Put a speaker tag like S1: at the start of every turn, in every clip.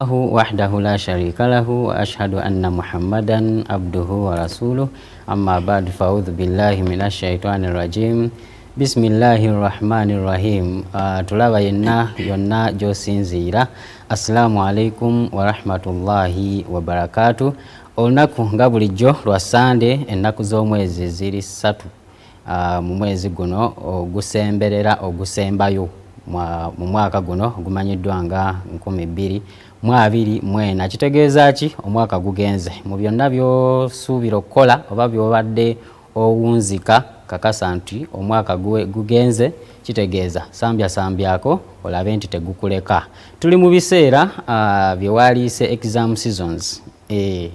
S1: وحده لا شريك له وأشهد أن محمدا عبده ورسوله أما بعد فأعوذ بالله من الشيطان الرجيم بسم الله الرحمن الرحيم tulaba yenna yonna gy'osinziira assalamu alaikum warahmatullahi wabarakatuh. Olunaku nga bulijjo lwa Sande, ennaku z'omwezi ziri 3 mu mwezi guno ogusemberera ogusembayo mu mwaka guno gumanyiddwa nga 2024. Kitegeeza ki? Omwaka gugenze. Mu byonna by'osuubira okukola oba by'obadde owunzika kakasa nti omwaka gugenze, kitegeeza sambyako olabe nti tegukuleka. Tuli mu biseera bye waliise exam seasons.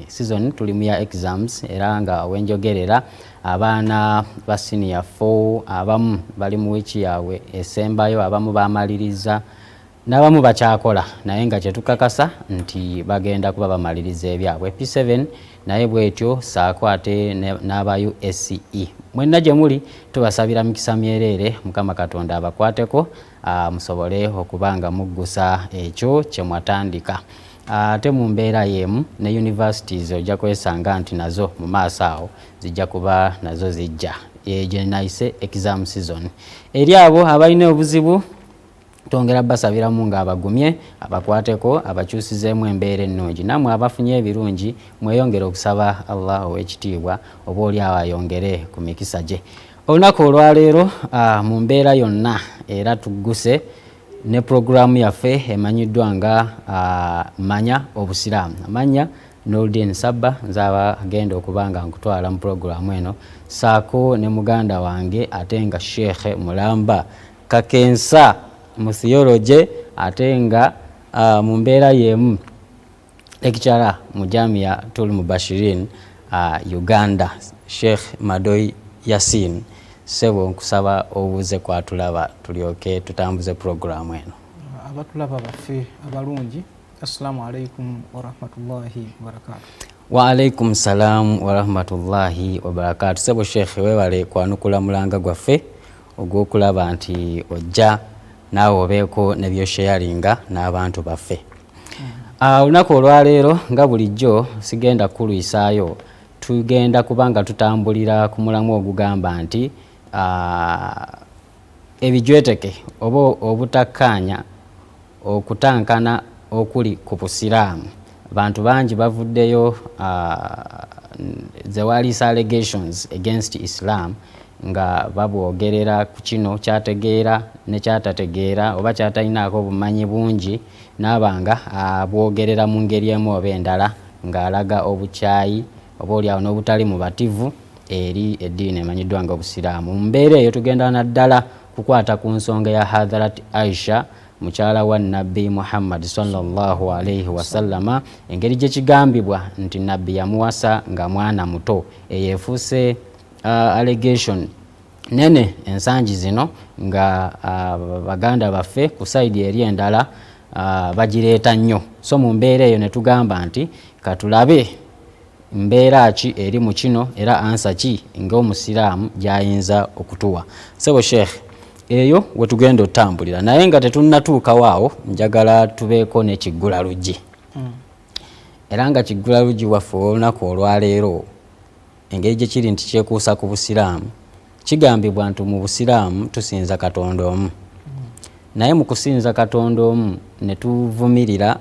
S1: Season tuli mu ya exams era nga wenjogerera abaana ba senior 4 abamu bali mu wiki yaabwe esembayo, abamu bamaliriza n'abamu bakyakola naye nga kyetukakasa nti bagenda kuba bamaliriza ebyabwe. P7 naye bwetyo saako ate n'aba USCE. Mwenna gye muli tubasabira mikisa myereere, Mukama Katonda abakwateko musobole okuba nga muggusa ekyo kye mwatandika. Ate mu mbeera y'emu ne universities ojja kwesanga nti nazo mu maaso awo zijja kuba nazo zijja gye nayise exam season. Eri abo abalina obuzibu tongera basabiramu nga abagumye abakwateko abakyusizeemu embeera ennungi. Nammwe abafunye ebirungi mweyongere okusaba Allah ow'ekitiibwa oba oli awo ayongere ku mikisa gye. Olunaku olwaleero mu mbeera yonna era tugguse ne programu yaffe emanyiddwa nga manya Obusiraamu. Amanya Nordin Sabba nzaba agenda okuba nga nkutwala mu programu eno saako ne muganda wange ate nga Sheikh Mulamba Kakensa mu theology ate nga mu mbeera y'emu lecturer mu Jamia Tul Mubashirin Uganda, Sheikh Madoi Yasin. Sebo nkusaba obuuze kwatulaba tulyoke tutambuze programu eno.
S2: Abatulaba baffe abalungi, assalamu alaikum wa rahmatullahi wa barakatuh.
S1: Wa alaikum salam wa rahmatullahi wa barakatuh. Sebo Sheikh webale kwanukula mulanga gwaffe ogw'okulaba nti ojja naawe obeeko ne byo sharinga n'abantu baffe. Olunaku olwaleero nga bulijjo sigenda kulwisaayo, tugenda kubanga tutambulira ku mulamu ogugamba nti ebijweteke oba obutakkaanya okutankana okuli ku Busiraamu. Bantu bangi bavuddeyo the waliise allegations against Islam nga babwogerera ku kino kyategeera ne kyatategeera oba kyatalinaako obumanyi bungi n'abanga abwogerera mu ngeri emu oba endala ng'alaga obukyayi oba oliawo n'obutali mubativu eri eddiini emanyiddwa nga Obusiraamu. Mu mbeera eyo tugenda naddala kukwata ku nsonga ya Hadharat Aisha mukyala wa Nabbi Muhammad sallallahu alaihi wasallama, engeri gye kigambibwa nti Nabbi yamuwasa nga mwana muto. Eyeefuuse allegation nene ensangi zino nga baganda baffe ku saidi eri endala bagireeta nnyo. So mu mbeera eyo ne tugamba nti katulabe mbeera ki eri mu kino era ansa ki ng'Omusiraamu gy'ayinza okutuwa. Sebo Sheikh, eyo we tugenda otambulira naye nga tetunnatuukawo awo, njagala tubeeko n'ekiggula luggi. Era nga kiggula luggi waffe olunaku olwaleero engeri gye kiri nti kyekuusa ku Busiraamu. Kigambibwa nti mu Busiraamu tusinza Katonda omu. Naye mu kusinza Katonda omu ne tuvumirira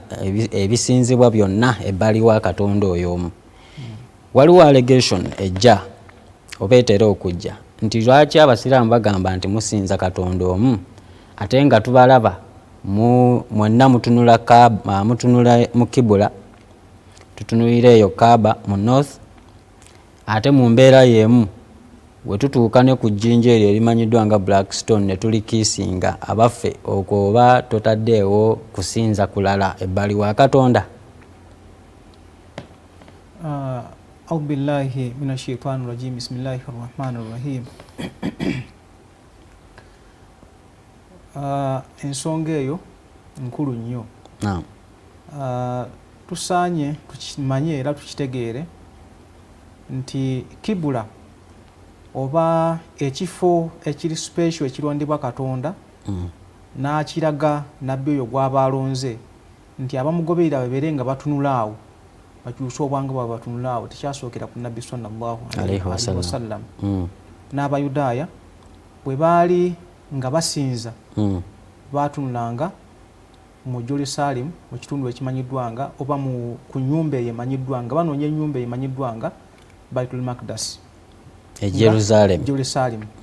S1: ebisinzibwa byonna ebbali wa Katonda oyo omu. Waliwo allegation ejja oba etera okujja nti lwaki Abasiraamu bagamba nti musinza Katonda omu ate nga tubalaba mwenna mutunula mu Kibula, tutunulira eyo Kaaba mu North, ate mu mbeera y'emu we tutuuka ne ku jjinja eryo erimanyiddwa nga Blackstone ne tulikiisinga abaffe okwo oba totaddeewo kusinza kulala ebbali wa Katonda?
S2: A'udhu billahi minash shaitani rajim. Bismillahir rahmanir rahim. Ensonga eyo nkulu nnyo. Tusaanye tukimanye era tukitegeere nti Kibula oba ekifo ekiri special ekirondebwa Katonda n'akiraga Nabbi oyo gw'aba alonze nti abamugoberera babeere nga batunula awo bakyusa obwangu bwabwe batunula awo tekyasookera ku nabbi sallallahu alaihi wasallam. N'abayudaaya bwe baali nga basinza baatunulanga mu Jerusalem mu kitundu ekimanyiddwa nga oba ku nnyumba eyo emanyiddwa nga banoonya ennyumba eyo emanyiddwa nga Baitul Maqdis Jerusalem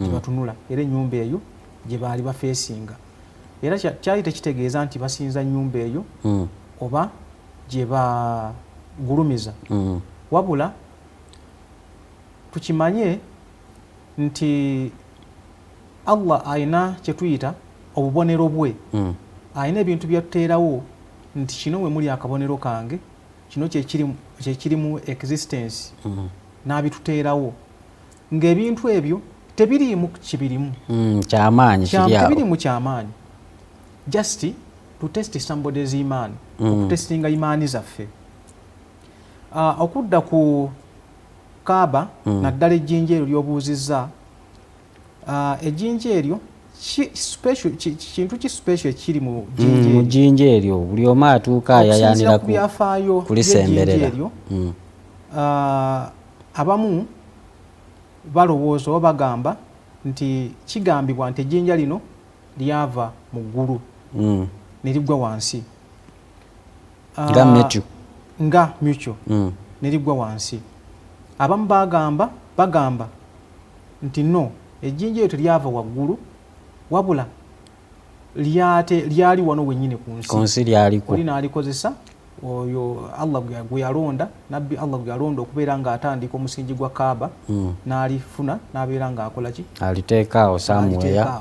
S2: gye batunula era ennyumba eyo gye baali bafeesinga era kyali tekitegeeza nti basinza nnyumba eyo oba gye bagulumiza wabula tukimanye nti Allah ayina kye tuyita obubonero bwe ayina ebintu byatuteerawo nti kino we muli akabonero kange kino kyekiri mu existence n'abituteerawo ng'ebintu ebyo tebiriimu kibirimu tebiriimu kyamaanyi just to test somebody's iman okutestinga imaani zaffe. Okudda ku Kaaba naddala ejjinja eryo lyobuuzizza ejjinja eryo kintu ki special ekiri mu
S1: jjinja eryo buli omu atuuka ayayaanira kulisemberera.
S2: Abamu balowooza oba bagamba nti kigambibwa nti ejjinja lino lyava mu ggulu ne ligwa wansi nga mucho ne ligwa wansi. Abamu bagamba nti no ejjinja eryo teryava waggulu wabula lyali wano wennyini ku nsi
S1: lyaliko
S2: oli n'alikozesa oyo Allah gwe yalonda nabbi Allah gwe yalonda okubeera ng'atandika omusingi gwa Kaaba n'alifuna n'abeera ng'akola ki
S1: aliteekaawo samuweya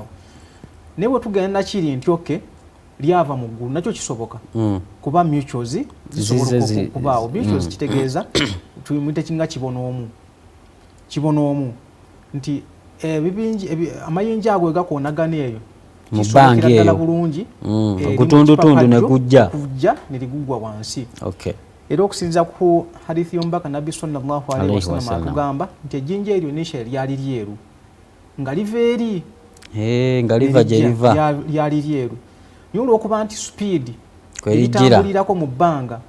S2: naye bwe tugenda kiri nti oke lyava mu ggulu nakyo kisoboka kuba mutuals zisobola okubaawo. Mutuals kitegeeza tuyimuyite kinga kibona omu nti amayinja ago gakoonagana eyo
S1: mu bbanga eyo
S2: bulungi
S1: ogutundutundu ne gujja
S2: ne ligugwa wansi. Era okusinziira ku hadithi y'omubaka nabbi sallallahu alaihi wasallam atugamba nti ejjinja eryo nisha lyali lyeru nga liva eri
S1: nga liva gye liva
S2: lyali lyeru naye olw'okuba nti speed eritambulirako mu bbanga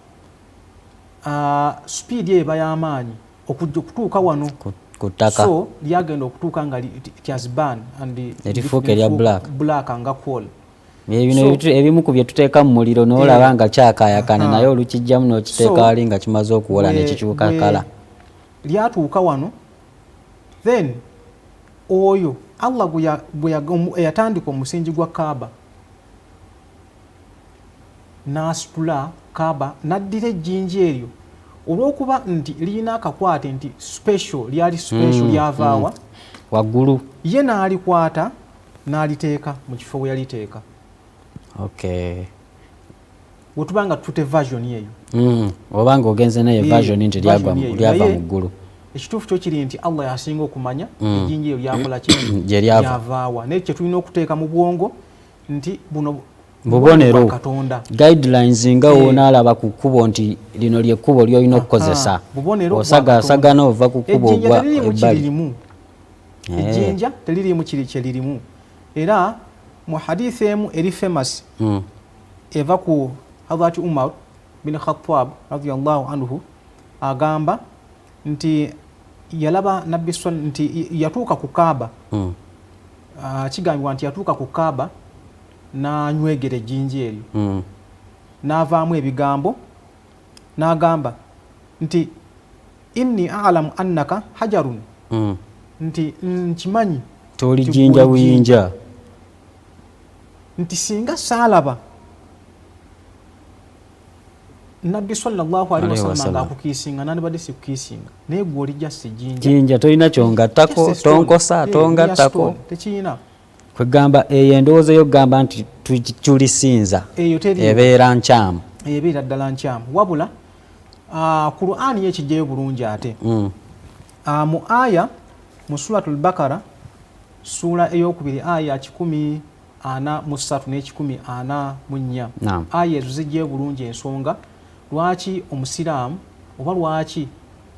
S2: speed eyo eba y'amaanyi okutuuka wano
S1: kutaka
S2: so lyagenda okutuuka nga tyazban and
S1: erifuuka erya
S2: black nga kwol
S1: ebimu ku bye tuteeka mu muliro n'olaba nga kyakaayakana naye olukijjamu n'okiteeka wali nga kimaze okuwola ne kikyuka kala
S2: lyatuuka wano then oyo Allah bwe yatandika omusingi gwa Kaaba n'asitula Kaaba n'addira ejjinja eryo olw'okuba nti lirina akakwate nti lyali special lyavaawa
S1: waggulu
S2: ye n'alikwata n'aliteeka mu kifo we yaliteeka. Bwe tuba nga tutute version eyo
S1: oba nga ogenze naye version nti lyava mu ggulu
S2: ekituufu kyo kiri nti Allah yasinga okumanya ejjinja eyo lyakola ki lyavaawa naye kye tulina okuteeka mu bwongo nti buno
S1: bubonero guidelines nga wonaalaba ku kkubo nti lino lyekkubo lyolina okukozesa osagaasagana ova ku kkubo ogwa ebbali.
S2: Ejjinja teririimu kiri kye lirimu era mu hadithi emu eri famous eva ku Hazrat Umar bin Khattab radiyallahu anhu agamba nti yalaba nabbi nti yatuuka ku Kaaba kigambibwa nti yatuuka ku Kaaba n'anywegera ejjinja eryo n'avaamu ebigambo n'agamba nti inni a'lamu annaka hajarun nti nkimanyi
S1: toli jjinja buyinja
S2: nti singa saalaba nabbi sallallahu alaihi wasallam ng'akukiisinga nandibadde sikukiisinga naye gwe oli just
S1: jjinja tolina kyongattako tonkosa tongattako
S2: tekiyina
S1: kwegamba eyo endowooza y'okugamba nti tulisinza ebeera nkyamu
S2: ebeera ddala nkyamu wabula Qur'ani yekijjayo bulungi ate mu aya mu suratul Bakara sura eyokubiri aya 143 ne 144 aya ezo zijjayo bulungi ensonga lwaki omusiraamu oba lwaki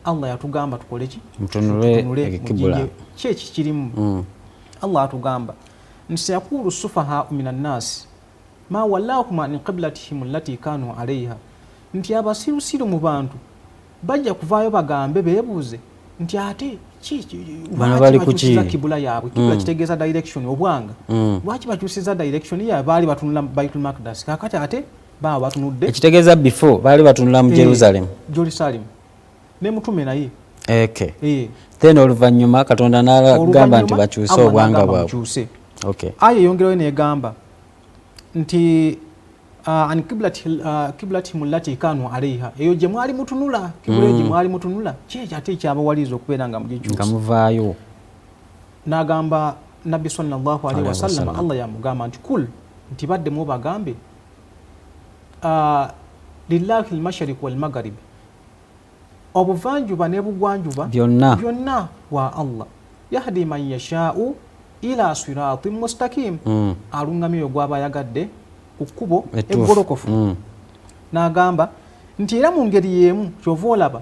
S2: Allah yatugamba tukole ki
S1: mutunule ekibula
S2: kyekikirimu Allah atugamba nti sayaqulu sufaha minan nas ma wallahum an qiblatihim allati kanu alayha nti abasirusiru mu bantu bajja kuvaayo bagambe beebuuze nti ate
S1: bano bali ku ki
S2: kibula yaabwe kibula kitegeeza direction obwanga lwaki bakyusiza direction ya baali batunula Baitul Maqdis kakati ate baba batunudde
S1: ekitegeeza before baali batunula mu Jerusalem
S2: ne mutume naye
S1: then oluvannyuma Katonda n'agamba nti bakyuse obwanga bwabwe aya eyongerayo neegamba nti an qiblatihim allati kanu alayha eyo gye mwali mutunula kibula gye mwali mutunula ate ekyabawaliza okubeera nga mugikyusa muvaayo
S2: n'agamba nabbi sallallahu alaihi wasallam Allah yamugamba nti kul nti badde mu bagambe lillahi almashariq walmaghrib obuvanjuba ne bugwanjuba byonna wa Allah yahdi man yasha'u ila siratin mustaqim alungamyo gwaba yagadde kukubo eggolokofu n'agamba nti era mu ngeri y'emu kyova olaba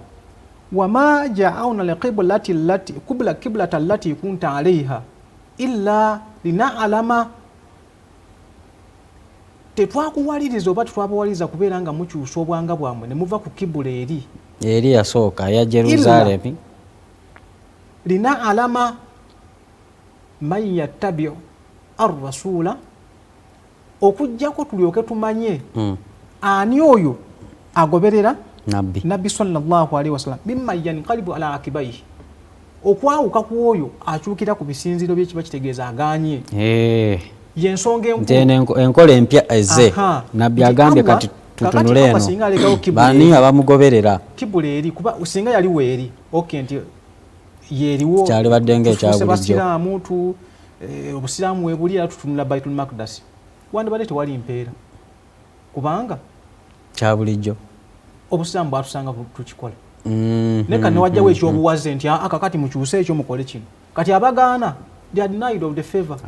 S2: wama ja'awna liqiblata allati kunta alayha illa lina'lama tetwakuwaliriza oba tetwabawaliriza kubeera nga mukyusa obwanga bwamwe ne muva ku kibula eri
S1: yasooka ya Jerusalem
S2: lina'lama man yattabi'u ar-rasula okujjako tulyoke tumanye ani oyo agoberera nabbi sallallahu alaihi wasallam mimma yanqalibu ala akibayhi okwawuka ku oyo akyukira ku bisinziro bye kiba kitegeeza aganye yensonga
S1: enkola empya ezze nabbi agambye kati tutunule eno bani abamugoberera
S2: kibula eri kuba singa yali weeri nti yeriwo
S1: kyali baddenga ekyabulijjo
S2: obusiraamu webuli era tutunula Baitul Maqdis wandibadde tewali mpeera kubanga
S1: kyabulijjo
S2: obusiraamu bwatusanga tukikola neka newajjawo ekyobuwaze nti kakati mukyuse ekyo mukole kino kati abagaana they are denied of the favor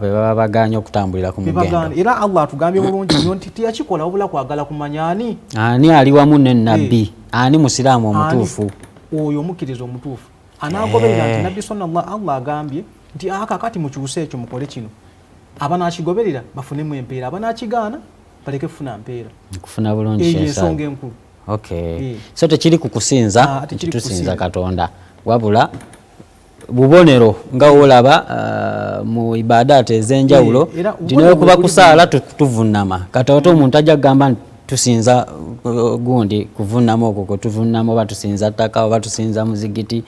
S1: beba baganya okutambulira ku mugendo
S2: era Allah atugambye bulungi nnyo nti tiyakikola wabula kwagala kumanya ani
S1: ali wamu ne nabbi ani musiraamu omutuufu
S2: oyo omukkiriza omutuufu anaagoberera nti nabbi sallallahu Allah agambye nti kakati mukyuse ekyo mukole kino abanaakigoberera bafunemu empeera abanaakigaana baleke kufuna mpeera
S1: kufuna bulungi
S2: ensonga enkulu
S1: so tekiri kukusinza tusinza Katonda wabula bubonero nga olaba mu ibadaati ez'enjawulo dinayo kuba kusaala tuvunama kati ate omuntu ajja kugamba tusinza gundi kuvunama okwo kwe tuvunama oba tusinza ttaka oba tusinza muzigiti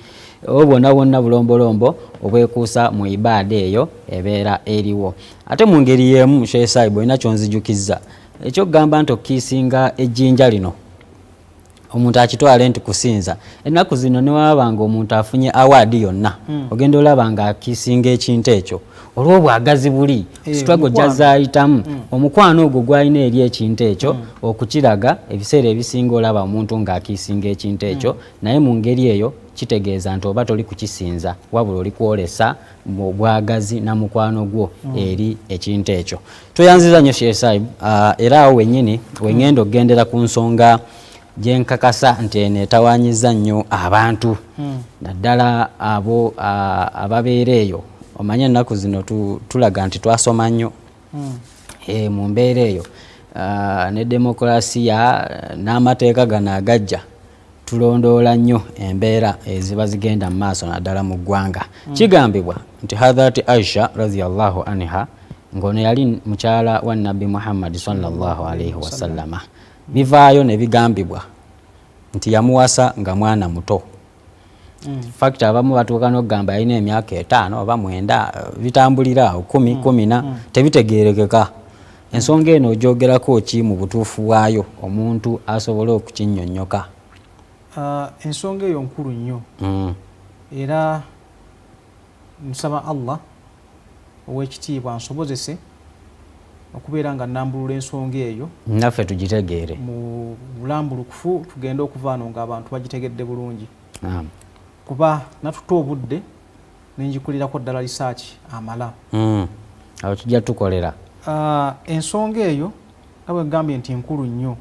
S1: obwonna bwonna bulombolombo obwekuusa mu ibaada eyo ebeera eriwo ate mu ngeri y'emu Sheikh Saibu olina kyonzijukizza ekyokugamba nti okkiisinga ejjinja lino omuntu akitwale nti kusinza ennaku zino ne wabanga omuntu afunye awaadi yonna ogenda olaba nga akiisinga ekintu ekyo olw'obwagazi buli sitwago gyazayitamu omukwano ogwo gwalina eri ekintu ekyo okukiraga ebiseera ebisinga olaba omuntu ng'akiisinga ekintu ekyo naye mu ngeri eyo kitegeeza nti oba toli kukisinza wabula oli kwolesa mu bwagazi na mukwano gwo eri ekintu ekyo tweyanziza nnyo Sheikh Saibu era awo wennyini wengenda okugendera ku nsonga gyenkakasa nti enetawanyiza nnyo abantu naddala abo ababeera eyo omanye ennaku zino tulaga nti twasoma nnyo mu mbeera eyo ne demokolasiya n'amateeka gano agajja tulondoola nnyo embeera eziba zigenda mu maaso naddala mu ggwanga kigambibwa nti Hadhrati Aisha radhiyallahu anha ng'ono yali mukyala wa Nabbi Muhammad sallallahu alaihi wasallama bivaayo ne bigambibwa nti yamuwasa nga mwana muto fact abamu batuuka n'okugamba yalina emyaka 5 oba 9 bitambulira 10 14 tebitegeerekeka ensonga eno ogyogerako ki mu butuufu bwayo omuntu asobole okukinnyonnyoka
S2: ensonga eyo nkulu nnyo era nsaba Allah ow'ekitiibwa nsobozese okubeera nga nambulula ensonga eyo
S1: naffe tugitegeere
S2: mu bulambulukufu tugende okuvaano ng'abantu bagitegedde bulungi kuba natuta obudde nenjikulirako ddala research amala
S1: awo tujja tukolera
S2: ensonga eyo nga gambye nti nkulu nnyo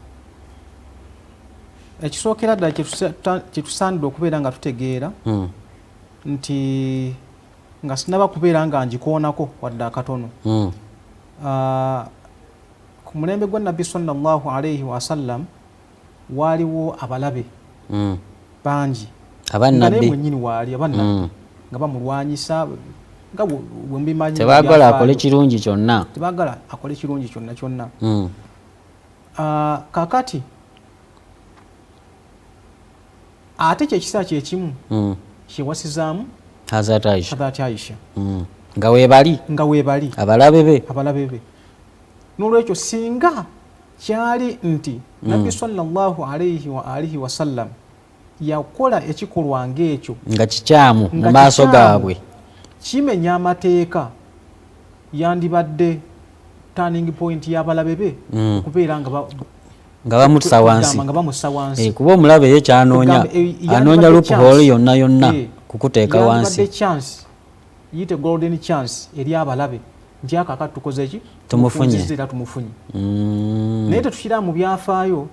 S2: ekisookera ddala kyetusaanidde okubeera nga tutegeera nti nga sinaba kubeera nga njikoonako wadde akatono ku mulembe gwa nabbi sallallahu alayhi wa sallam waliwo abalabe bangi
S1: abannabbi
S2: mwennyini waali abannabbi nga bamulwanyisa nga bwe mbimanyi
S1: tebagala akole kirungi kyonna
S2: tebagala akole kirungi kyonna kyonna kakati ate kyekisa kyekimu kyewasizaamu Hazrat Aisha
S1: nga weebali abalabe
S2: be n'olwekyo singa kyali nti nabbi sallallahu alayhi wa alihi wasallam yakola ekikolwa ng'ekyo
S1: nga kikyamu mu maaso gaabwe
S2: kimenya amateeka yandibadde turning point y'abalabe be okubeera nga bamussa wansi
S1: kuba omulabe ye kyanoonya anoonya loophole yonna kukuteeka wansi
S2: chance yite golden chance eri abalabe nti akakati tukoze ki
S1: tumufunye
S2: naye tetukira mu byafaayo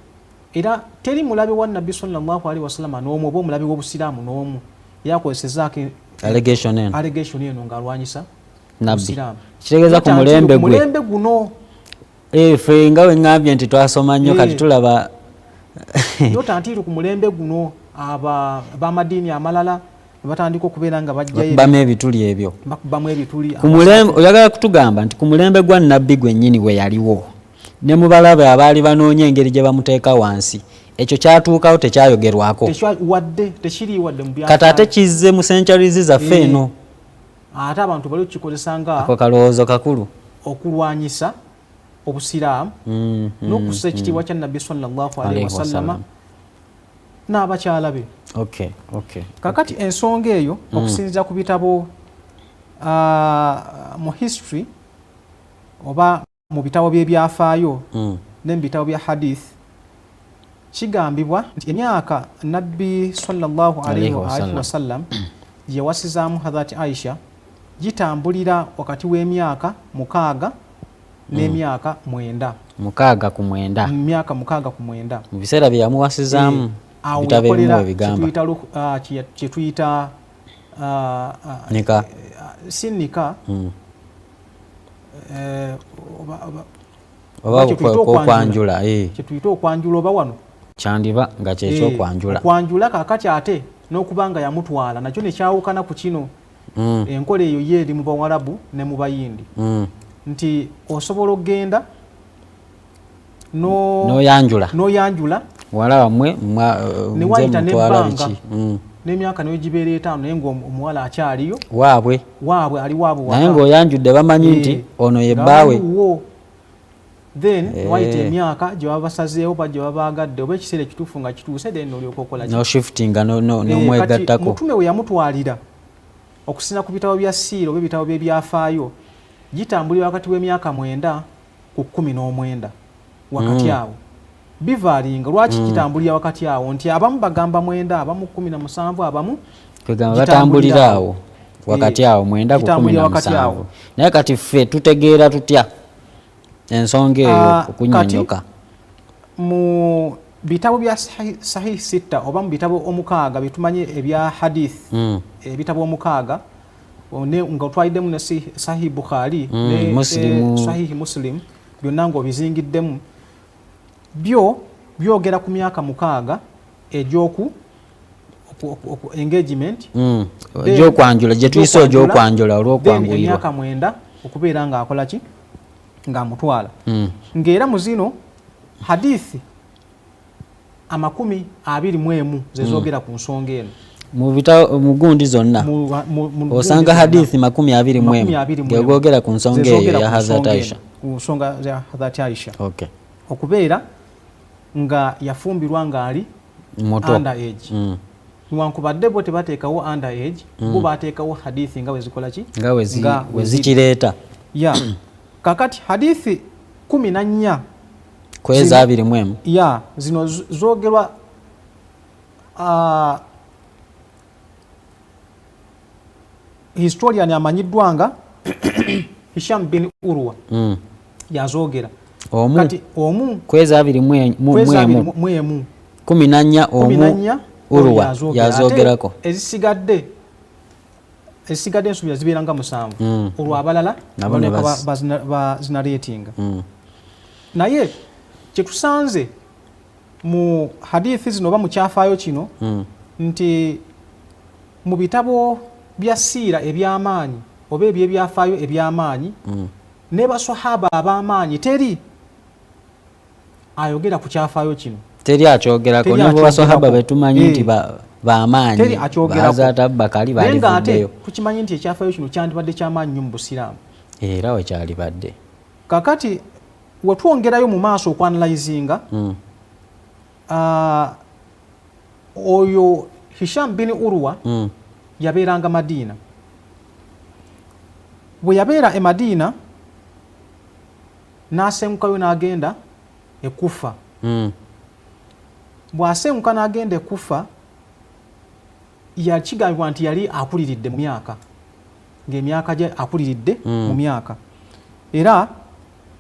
S2: era teri mulabe wa nabbi sallallahu alaihi wasallam n'omu oba omulabe w'obusiraamu n'omu yakozesezaako
S1: allegation
S2: eno ng'alwanyisa
S1: nabbi kitegeeza ku mulembe
S2: guno
S1: ffe nga we ŋŋambye nti twasoma nnyo kati tulaba
S2: yo tantiiru ku mulembe guno ab'amadiini amalala batandika okubeera nga
S1: bajjayo ebituli ebyo
S2: bakubamu ebituli
S1: oyagala kutugamba nti ku mulembe gwa nabbi gwennyini we yaliwo ne mu balabe abaali banoonya engeri gye bamuteeka wansi ekyo kyatuukawo tekyayogerwako
S2: tekiriiwadde mu
S1: kati ate kizze mu centuries zaffe eno
S2: ate abantu bali okukikozesa nga
S1: ako kalowoozo kakulu
S2: okulwanyisa obusiraamu n'okussa ekitiibwa kya nabbi sallallahu alaihi wasallama n'abakyala be. Kakati ensonga eyo okusinziira ku bitabo mu history oba mu bitabo by'ebyafaayo ne mu bitabo bya hadith kigambibwa nti emyaka nabbi sallallahu alaihi wasallam gye wasizaamu Hazrat Aisha gitambulira wakati w'emyaka 6 n'emyaka 9.
S1: 6 ku 9.
S2: Myaka 6 ku 9.
S1: Mu biseera bye yamuwasizaamu bitabo ebimu ebigamba
S2: kye tuyita
S1: nika
S2: si nika
S1: oba okwanjula
S2: kye tuyita okwanjula oba wano
S1: kyandiba nga kyekyo okwanjula
S2: kakati ate n'okuba nga yamutwala nakyo nekyawukana ku kino enkola eyo ye eri mu Bawarabu ne mu Bayindi nti osobola okgenda n'oyanjula
S1: wala wamwe
S2: newayita nebbanga n'emyaka nayo gibeera 5 naye ng'omuwala akyaliyo
S1: waabwe
S2: ali waabwe
S1: naye ng'oyanjudde bamanyi nti ono ye bbaawe
S2: then wayita emyaka gye baba basazeewo ba gye baba bagadde oba ekiseera ekituufu nga kituuse then n'olyoka okola
S1: noshiftinga n'omwegattako
S2: mutume we yamutwalira okusinza ku bitabo bya siira oba ebitabo by'ebyafaayo gitambulira wakati w'emyaka 9 ku 19 wakati awo bivaalinga lwaki kitambulira wakati awo nti abamu bagamba 9 abamu 17 abamu
S1: batambulira awo wakati awo 9 ku 17 naye kati ffe tutegeera tutya ensonga eyo okunnyonnyoka
S2: mu bitabo bya sahih sita oba mu bitabo 6 bitumanye ebya hadith ebitabo 6 nga otwaliddemu ne sahih Bukhari ne sahih Muslim byonna ng'obizingiddemu byogera ku myaka 6 egyoku engagement
S1: egyokwanjula gye tuyise egyokwanjula olw'okwanguyirwa
S2: emyaka 9 okubeera ng'akola ki ng'amutwala ng'era mu zino hadithi 21 zezogera ku nsonga eno
S1: mu gundi zonna osanga hadithi 21 gegogera ku nsonga eyo ya Hazrat Aisha
S2: ku nsonga ya Hazrat Aisha okubeera nga yafumbirwa ng'ali under age newankubadde bo tebateekawo under age bo bateekawo hadithi nga wezikola ki
S1: nga wezikireeta
S2: kakati hadithi 14
S1: kweza 21
S2: zino zogerwa historian amanyiddwa nga Hisham bin Urwa yazogera
S1: kati omu kweza 21 14 omu Urwa yazogerako
S2: ezisigadde ensubira zibeera nga 7 olwo abalala bazina ratinga naye kyetusanze mu hadithi zino oba mu kyafaayo kino nti mu bitabo bya siira eby'amaanyi oba eby'ebyafaayo eby'amaanyi ne basahaba ab'amaanyi teri ayogera ku kyafaayo kino, teri
S1: akyogerako ne basahaba betumanyi nti b'amaanyi bazaata Bakali balivuddeyo.
S2: Tukimanyi nti ekyafaayo kino kyandibadde ky'amaanyi nnyo mu Busiraamu
S1: era we kyalibadde.
S2: Kakati wetwongerayo mu maaso okwanalizinga oyo Hisham bin Urwa yabeeranga Madiina. Bwe yabeera e Madiina n'asengukayo n'agenda e Kufa. Bw'asenguka n'agenda e Kufa yakigambibwa nti yali akuliridde mu myaka, ng'emyaka gye akuliridde mu myaka, era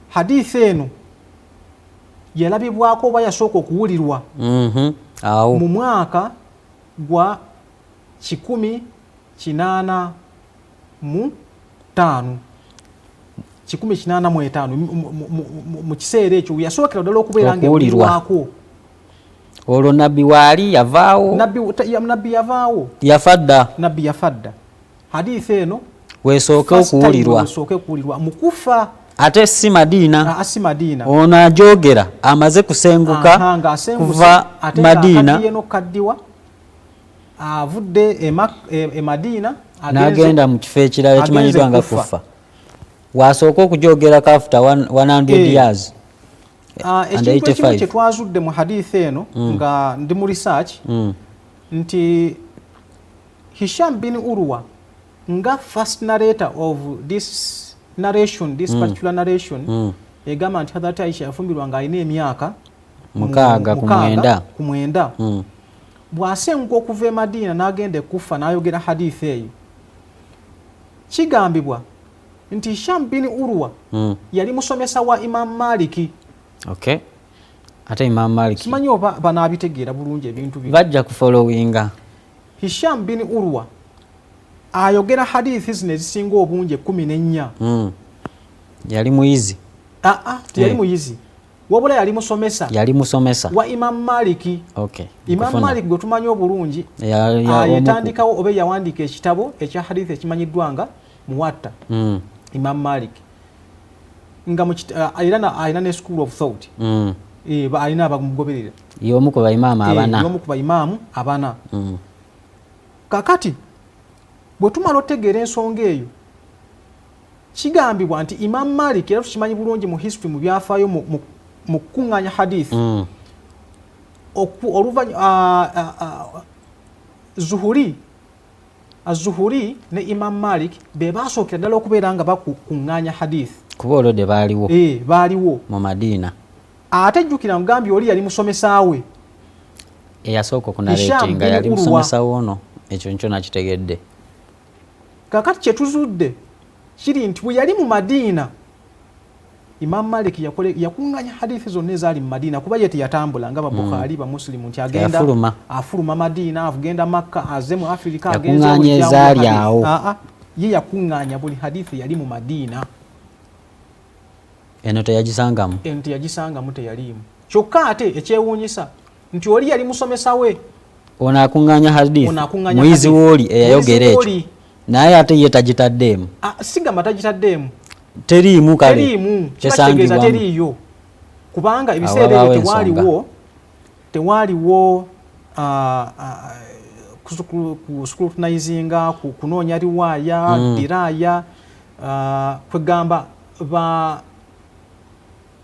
S2: hadithi eno yalabibwako oba yasooka okuwulirwa mu mwaka gwa 1885 mu kiseera ekyo yasookera ddala okubeera ng'ewulirwako.
S1: Olwo nabbi waali yavaawo,
S2: nabbi yavaawo, nabbi yafadda. Hadithi eno
S1: weesooke okuwulirwa
S2: mu Kufa
S1: ate si Madiina. Ono ajoogera amaze kusenguka kuva Madiina
S2: kaddiwa avudde e Madiina
S1: n'agenda mu kifo ekirala ekimanyiddwa nga Kufa. Wasooka okujoogerako after 100 years.
S2: Ekintu ekimu kye twazudde mu hadithi eno nga ndi mu research nti Hisham bin Urwa nga first narrator of this narration, this particular narration, egamba nti Hadhrat Aisha yafumbirwa nga alina emyaka 9 bw'asenguka okuva e Madiina n'agenda e Kufa n'ayogera hadithi eyo. Kigambibwa nti Hisham bin Urwa yali musomesa wa Imam Maliki.
S1: Okay. Ate Imam Maliki
S2: simanyi oba banaabitegeera bulungi ebintu bino.
S1: Bajja kufollowinga.
S2: Hisham bin Urwa ayogera hadithi zino ezisinga obungi 14.
S1: Yali muyizi?
S2: Teyali muyizi, wabula yali musomesa wa Imam Maliki.
S1: Okay.
S2: Imam Maliki gwe tumanyi obulungi yatandikawo oba yawandiika ekitabo ekya hadithi ekimanyiddwa nga Muwatta. Imam Maliki nga alina ne school of thought, alina abamugoberera,
S1: y'omu ku
S2: baimaamu abana. Kakati bwe tumala otegeera ensonga eyo, kigambibwa nti Imam Malik era tukimanyi bulungi mu history mu byafaayo mu kukuŋŋaanya hadithi Zuhuri ne Imam Malik be basookera ddala okubeera nga bakuŋŋaanya hadithi
S1: kuba olwo de
S2: baaliwo
S1: mu Madiina.
S2: Ate jjukira mugambi oli yali musomesa we
S1: eyasooka okunaleetinga yali musomesa wono. Ekyo nkyo nakitegedde.
S2: Kakati kyetuzudde kiri nti bwe yali mu Madiina Imam Malik yakuŋŋaanya hadithi zonna ezaali mu Madiina kuba ye teyatambula nga Bukhari ba Muslim nti agenda afuluma Madiina agenda Makka aze mu Afrika
S1: yakuŋŋaanya ezaali awo.
S2: Ye yakuŋŋaanya buli hadithi yali mu Madiina.
S1: Eno teyagisangamu?
S2: Eno teyagisangamu, teyalimu. Kyokka ate ekyewuunyisa nti oli yali musomesa we.
S1: Ono akuŋŋaanya hadithi muyizi w'oli eyayogera ekyo naye ate ye tagitaddeemu.
S2: Sigamba tagitaddeemu,
S1: teriimu kale
S2: kyesangibwamu, teriiyo kubanga ebiseera ebyo tewaaliwo scrutinizinga, kunoonya riwaaya, diraaya, kwegamba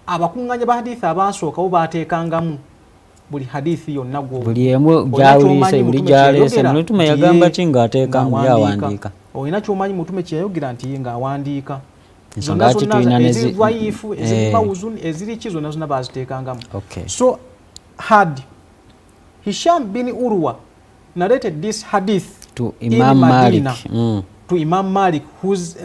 S2: abakuŋŋaanya ba hadithi abaasookawo baateekangamu buli hadithi yonna
S1: buli emu gyawulise buli gyaleese. Mutume yagamba ki ng'ateekamu yawandiika?
S2: Olina ky'omanyi mutume kyeyayogera nti ng'awandiika.
S1: Ensonga ki tulina
S2: ezirivayifu eziribawuzuni eziriki zonna zonna baaziteekangamu. So had Hisham bin Urwa narrated this hadith
S1: to Imam Malik,
S2: to Imam Malik who's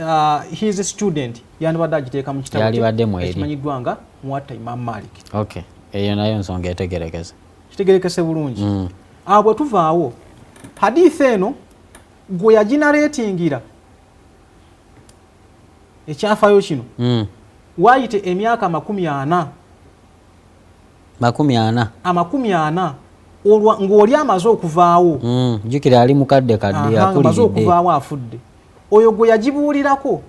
S2: his student, yandibadde agiteeka mu kitabo ekimanyiddwa nga Muwatta Imam Malik.
S1: Okay. Eyo nayo nsonga etegerekese.
S2: Kitegerekese bulungi. Awo bwe tuvaawo hadithi eno gwe yaginareetingira ekyafaayo kino waayite emyaka 40 40 ng'oli amaze okuvaawo
S1: jjukira ali mukadde kadde
S2: amaze okuvaawo afudde oyo gwe yagibuulirako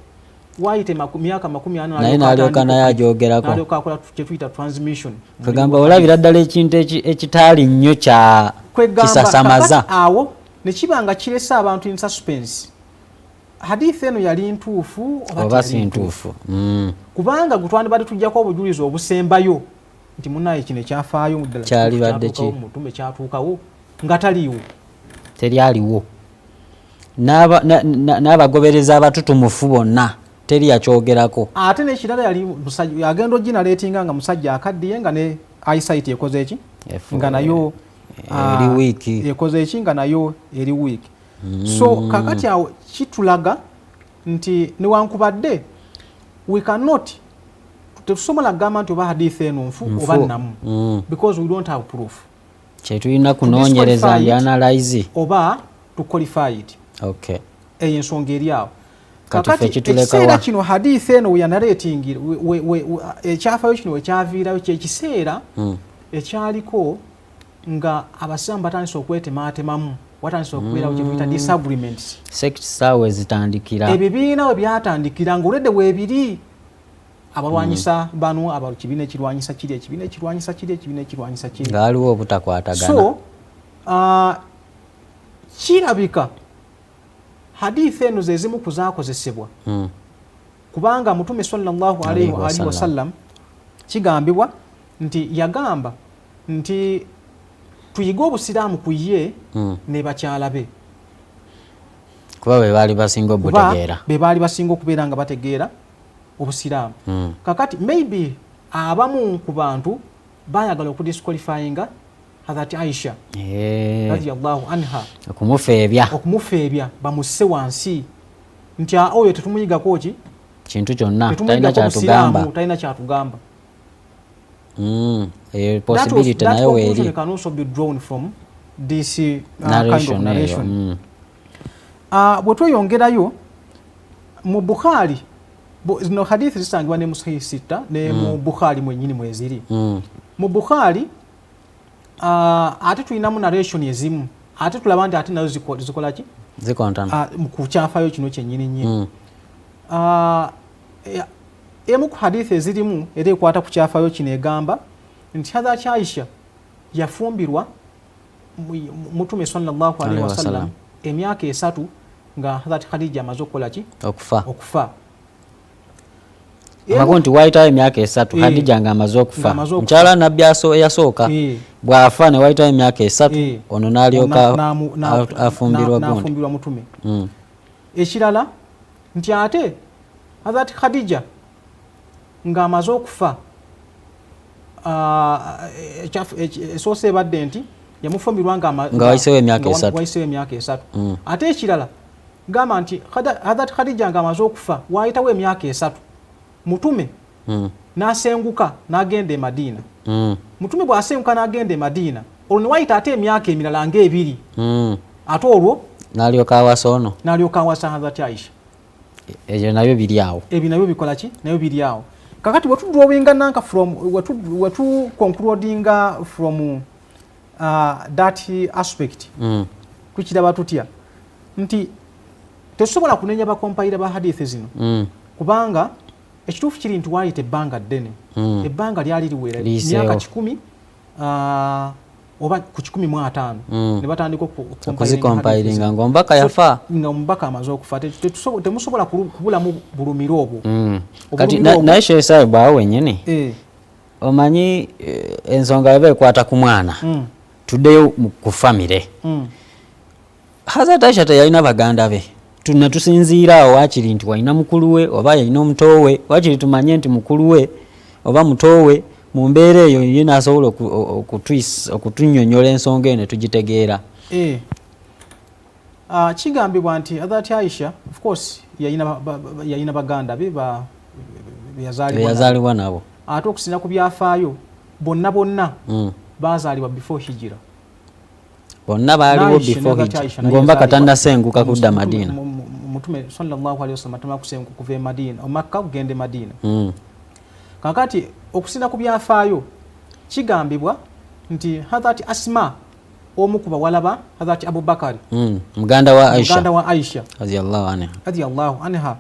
S2: waayite myaka 40
S1: naye n'alyoka naye agyogerako
S2: n'alyoka akola kye tuyita transmission
S1: kwegamba olabira ddala ekintu ekitaali nnyo kya kisasamaza
S2: awo ne kiba nga kirese abantu in suspense hadithi eno yali ntuufu
S1: oba si ntuufu
S2: kubanga gutwandibadde tujjako obujulizi obusembayo nti munaye kino ekyafaayo muddala
S1: kyalibadde ki
S2: mutume kyatuukawo nga taliiwo
S1: teryaliwo n'abagobereza abatutumufu bonna teri yakyogerako
S2: ate n'ekirala yali musajja agenda oginaleetinga nga musajja akaddiye nga ne eyesight ekoze eki nga nayo
S1: eri wiiki
S2: ekoze eki nga nayo eri wiiki so kakati awo kitulaga nti newankubadde we cannot tetusobola kugamba nti oba hadithi eno nfu oba nnamu because we don't have proof
S1: kyetulina kunoonyereza ndi analyze
S2: oba to qualify it
S1: okay
S2: eyo ensonga eri awo kakati ekiseera kino hadithi eno weyanaleetingira ekyafaayo kino wekyaviirayo kyekiseera ekyaliko nga abasiraamu batandise okwetematemamu watandise okubeerawo kyetuyita disagreements
S1: saawe zitandikira
S2: ebibiina we byatandikira ng'olwedde weebiri abalwanyisa bano kibiina ekirwanyisa kiri ekibiina ekirwanyisa kiri ekibiina ekirwanyisa kiri
S1: ngaaliwo obutakwatagana
S2: so kirabika hadithi eno ze zimu kuzaakozesebwa kubanga mutume sallallahu alaihi wasallam kigambibwa nti yagamba nti tuyige obusiraamu ku ye ne bakyala be
S1: kuba be baali basinga obutegeera
S2: be baali basinga okubeera nga bategeera obusiraamu kakati maybe abamu ku bantu bayagala okudisqualifyinga Hazrat Aisha radiyallahu anha okumufeebya bamusse wansi nti oyo tetumuyigako ki
S1: kintu kyonna talina
S2: kyatugamba
S1: possibility nayo weeri
S2: can also be drawn from this kind of narration bwe tweyongerayo mu Bukhari zino hadithi zisangibwa ne mu Sahih Sita ne mu Bukhari mwennyini mweziri mu Bukhari ate tulinamu narration ezimu ate tulaba nti ate nazo zikola ki
S1: zikontana
S2: ku kyafaayo kino kyennyini nnyini emu ku hadithi ezirimu era ekwata ku kyafaayo kino egamba nti Hazrat Aisha yafumbirwa mutume sallallahu alaihi wasallam emyaka 3 nga Hazrat Khadija amaze okukola ki okufa
S1: Amako nti waitayo emyaka 3 Khadija nga amaze okufa mukyala nabbi eyasooka bw'afa ne waitayo emyaka 3 ono n'alyoka afumbirwa
S2: mutume ekirala nti ate Hazrat Khadija nga amaze okufa esoose ebadde nti yamufumbirwa nga
S1: wayiseewo emyaka
S2: 3 ate ekirala gamba nti Hazrat Khadija nga amaze okufa waayitawo emyaka 3 mutume n'asenguka n'agenda e Madina mutume bw'asenguka n'agenda e Madina olwo ne wayita ate emyaka emirala ng'ebiri ate olwo
S1: n'alyoka awasa ono
S2: n'alyoka awasa Hazrat Aisha
S1: ebyo nabyo biri awo
S2: ebyo nabyo bikola ki nabyo biri awo kakati wetudrawinga nanka from wetu concludinga from that aspect tukiraba tutya nti tesobola kunenya bakompayira ba hadithi zino kubanga ekituufu kiri nti waayita ebbanga ddene ebbanga lyali liwera myaka 10 oba ku 15 ne batandika
S1: okuzikompayiringa ng'omubaka yafa
S2: nga omubaka amaze okufa temusobola kubulamu bulumiro obwo
S1: kati naye sheesaayo bwawe wenyini omanyi ensonga eba ekwata ku mwana tuddeyo ku famire Hazrat Aisha teyalina baganda be tuna tusinziira awo wakiri nti walina mukulu we oba yalina omuto we wakiri tumanye nti mukulu we oba muto we mu mbeera eyo ye n'asobola okutunnyonnyola ensonga eno tugitegeera
S2: kigambibwa nti Hazrat Aisha of course yalina baganda be
S1: beyazaalibwa nabo
S2: ate okusinza ku byafaayo bonna baazaalibwa before hijira
S1: bonna baaliwo before hijira ng'omba katannasenguka kudda Madina
S2: mutume sallallahu alaihi wasallam atama kusenguka kuva e Madina Makka kugenda e Madina kakati okusinza ku byafaayo kigambibwa nti Hazrat Asma omu ku bawalaba Hazrat Abubakari
S1: muganda wa Aisha
S2: radiyallahu anha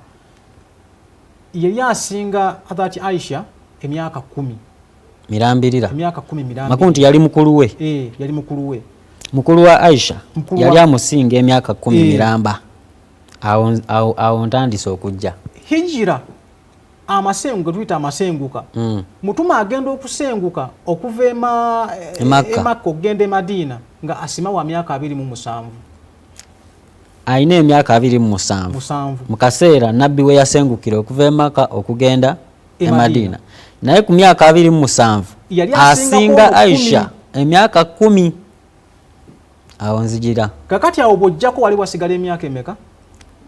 S2: yali asinga Hazrat Aisha emyaka 10
S1: mirambirira
S2: makunti
S1: yali mukulu we
S2: yali mukulu we
S1: mukulu wa Aisha yali amusinga emyaka 10 miramba awo ntandise okujja
S2: hijira amasengu tuyita amasenguka mutuma agenda okusenguka okuva Makka okugenda Madina nga Asima wa myaka 27
S1: aina emyaka 27 mu kaseera nabbi we yasengukira okuva Makka okugenda Madina naye ku myaka 27 asinga Aisha emyaka 10 awo nzijira
S2: kakati awo bojjako wali wasigala emyaka emeka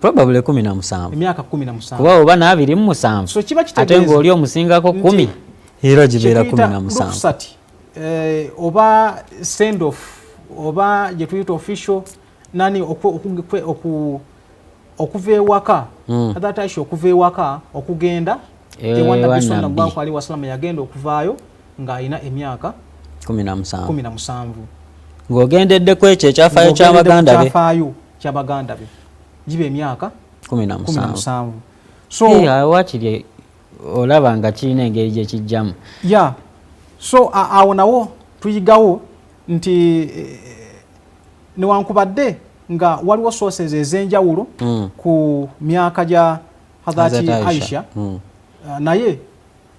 S1: probably 17
S2: emyaka 17
S1: kuba oba na 27
S2: so kiba kitegeeza
S1: ate ng'oli omusingako 10 era gibeera 17
S2: oba send off oba gye tuyita official nani okuva ewaka Hazrat Aisha okuva ewaka okugenda ewa Nabbi sallallahu alaihi wasallam yagenda okuvaayo ng'alina emyaka 17
S1: ng'ogendeddeko ekyo ekyafaayo
S2: ky'abaganda be jibe emyaka 17
S1: so wakiri olaba nga kirina engeri gye kijjamu
S2: so awo nawo tuyigawo nti newankubadde nga waliwo sources ez'enjawulo ku myaka gya Hazrat Aisha naye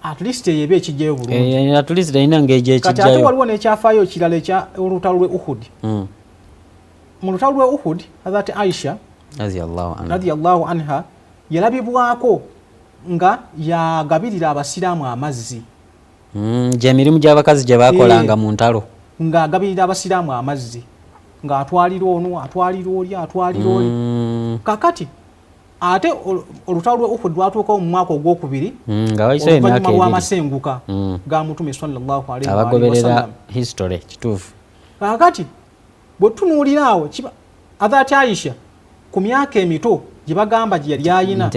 S2: at least eba ekijjayo bulungi
S1: at least erina engeri gye kijjayo
S2: kati ate waliwo n'ekyafaayo ekirala ekya olutalo lwe Uhud mu lutalo lwe Uhud Hazrat Aisha radiyallahu anha yalabibwako nga yagabirira abasiraamu amazzi
S1: gy'emirimu gy'abakazi gye bakolanga mu ntalo
S2: ng'agabirira abasiraamu amazzi ng'atwalira ono atwalira oli kakati ate olutalo lwe Uhud lwatuukawo mu mwaka ogwokubiri oluvannyuma lw'amasenguka ga Mutume sallallahu alaihi wasallam
S1: abagoberera history kituufu
S2: kakati bwe tunuulira awo Hazrat Aisha ku myaka emito gye bagamba gye yali ayina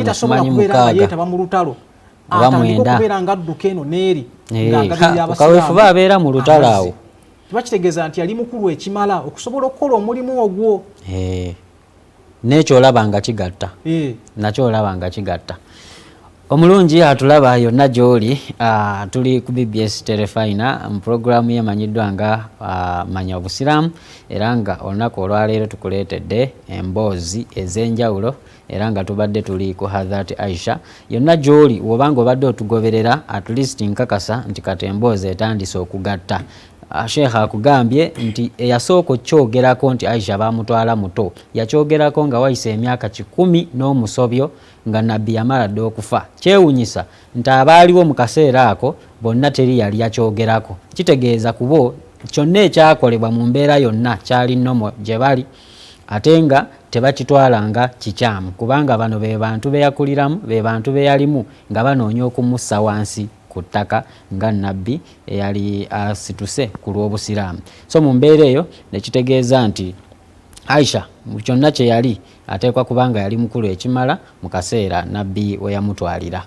S2: tasobola kubeera nga yeetaba mu lutalo atandika okubeera nga adduka eno n'eri ng'agabirira
S1: abasiraamu abeera mu lutalo awo
S2: kiba kitegeeza nti yali mukulu ekimala okusobola okukola omulimu ogwo
S1: n'ekyo olaba nga kigatta nakyo olaba nga kigatta omulungi atulaba yonna gy'oli tuli ku BBS Terefayina mu programu yemanyiddwa nga manya obusiraamu era nga olunaku olwaleero tukuleetedde emboozi ez'enjawulo era nga tubadde tuli ku Hazrat Aisha yonna gy'oli wobanga obadde otugoberera at least nkakasa nti kati emboozi etandise okugatta Sheikh akugambye nti eyasooka okyogerako nti Aisha bamutwala muto yakyogerako nga wayise emyaka 10 n'omusobyo nga nabbi yamala dde okufa kyewunyisa nti abaaliwo mu kaseera ako bonna teri yali yakyogerako kitegeeza kubo kyonna ekyakolebwa mu mbeera yonna kyali nnomo gye bali ate nga tebakitwalanga kikyamu kubanga bano be bantu beyakuliramu be bantu beyalimu nga banoonya okumussa wansi ku ttaka nga nabbi eyali asituse ku lw'obusiraamu so mu mbeera eyo nekitegeeza nti Aisha mu kyonna kye yali ateekwa kubanga yali mukulu ekimala mu kaseera nabbi we yamutwalira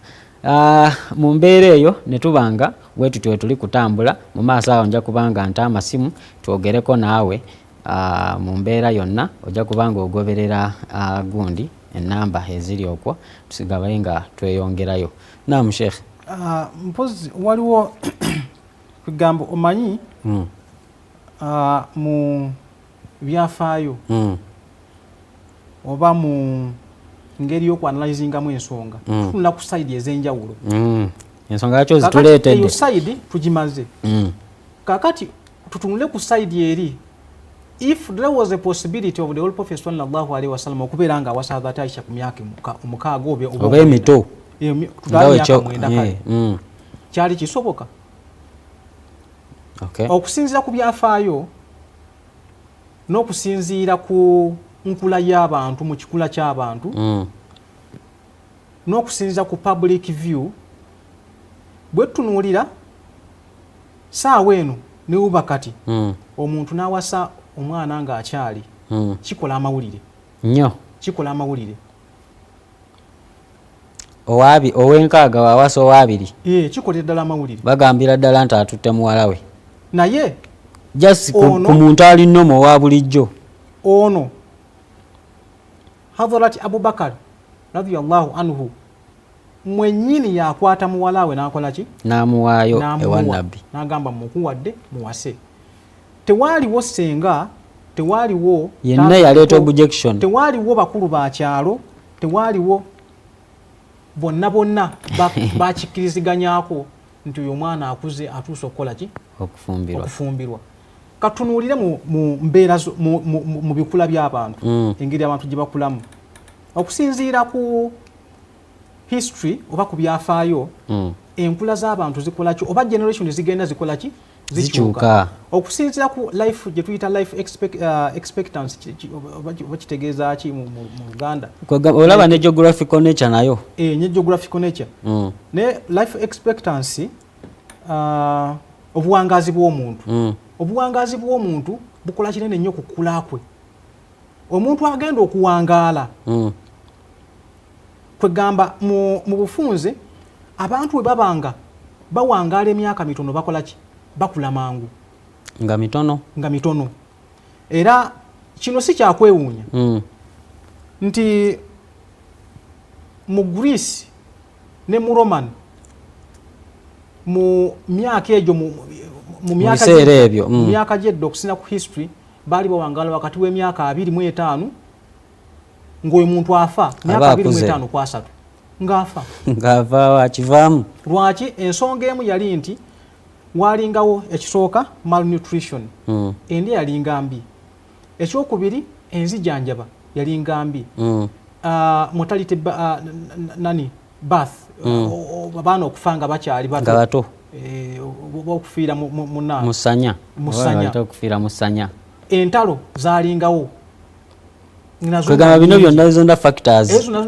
S1: mu mbeera eyo ne tubanga bwe tutyo tuli kutambula mu maaso awo nja kubanga nta amasimu twogereko naawe mu mbeera yonna ojja kubanga ogoberera gundi ennamba eziri okwo tusigabaye nga tweyongerayo naamu Sheikh
S2: mpozi waliwo kugambo omanyi mu byafaayo oba mu ngeri y'okwanalizingamu ensonga tuna ku side ez'enjawulo
S1: ensonga yakyo zituleetedde
S2: eyo side tugimaze kakati tutunule ku side eri if there was a possibility of the old Prophet sallallahu alaihi wasallam okubeera nga awasa Hazrat Aisha ku myaka omukaaga
S1: oba emito
S2: kyali kisoboka okusinziira ku byafaayo n'okusinziira ku nkula y'abantu mu kikula ky'abantu n'okusinziira ku public view bwe tunuulira saawa eno ne wuba kati omuntu n'awasa omwana ng'akyali kikola amawulire
S1: nnyo
S2: kikola amawulire
S1: owenkaaga wawasa owabiri
S2: kikolera ddala amawulire
S1: bagambira ddala nti atutte muwala we
S2: naye
S1: just ku muntu ali nnomo owa bulijjo
S2: ono Hadharati Abubakar radiyallahu anhu mwennyini yakwata muwala we n'akola ki
S1: n'amuwaayo ewa nabbi
S2: n'agamba mukuwadde muwase tewaaliwo senga tewaaliwo
S1: yenna yaleeta objection
S2: tewaaliwo bakulu ba kyalo tewaaliwo bonna bakikkiriziganyako nti uyo mwana akuze atuusa okukola ki okufumbirwa katunuulire mu mbeera mu bikula by'abantu engeri abantu gye bakulamu okusinziira ku history oba ku byafaayo enkula z'abantu zikola ki oba generation zigenda zikola ki zikyuka okusinziira ku life gye tuyita life expectancy oba kitegeeza ki mu Uganda
S1: olaba ne geographical nature nayo
S2: ne geographical nature ne life expectancy obuwangazi bw'omuntu obuwangazi bw'omuntu bukola kinene nnyo kukula kwe omuntu agenda okuwangaala kwegamba mu bufunze abantu bwe babanga bawangaala emyaka mitono bakola ki bakula mangu
S1: nga mitono
S2: era kino si kyakwewuunya nti mu Greece ne mu Roman mu myaka egyo mu myaka gyedda okusina ku history baali bawangaala wakati w'emyaka 25 ng'oyo muntu afa myaka 25 ku 3 ng'afa
S1: wakivaamu
S2: lwaki ensonga emu yali nti walingawo ekisooka malnutrition endi yalinga mbi ekyokubiri enzijanjaba yalinga mbi mortality birth abaana okufa nga bakyali bato okufiira
S1: musanya
S2: entalo zalingawo
S1: kwegamba bino byonna zonna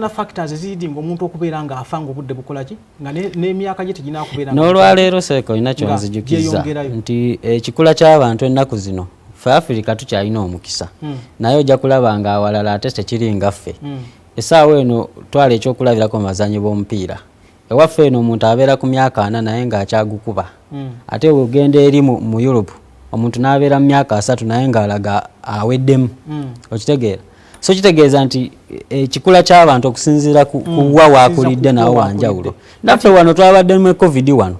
S2: factors ezidinga omuntu okubeera nga afa nga obudde bukola ki nga n'emyaka gye teginakubeera
S1: n'olwaleero seeko olina kyonzijukiza nti ekikula ky'abantu ennaku zino ffe Afirika tukyalina omukisa naye ojja kulaba nga awalala ate tekiri nga ffe essaawa eno twala ekyokulabirako mu bazanyi b'omupiira ewaffe eno omuntu abeera ku myaka 4 naye ng'akyagukuba ate ogenda eri mu Europe omuntu n'abeera mu myaka 3 naye ng'alaga aweddemu okitegeera so kitegeeza nti ekikula ky'abantu okusinziira ku wa waakulidde nawo wanjawulo naffe wano twabadde mu covid wano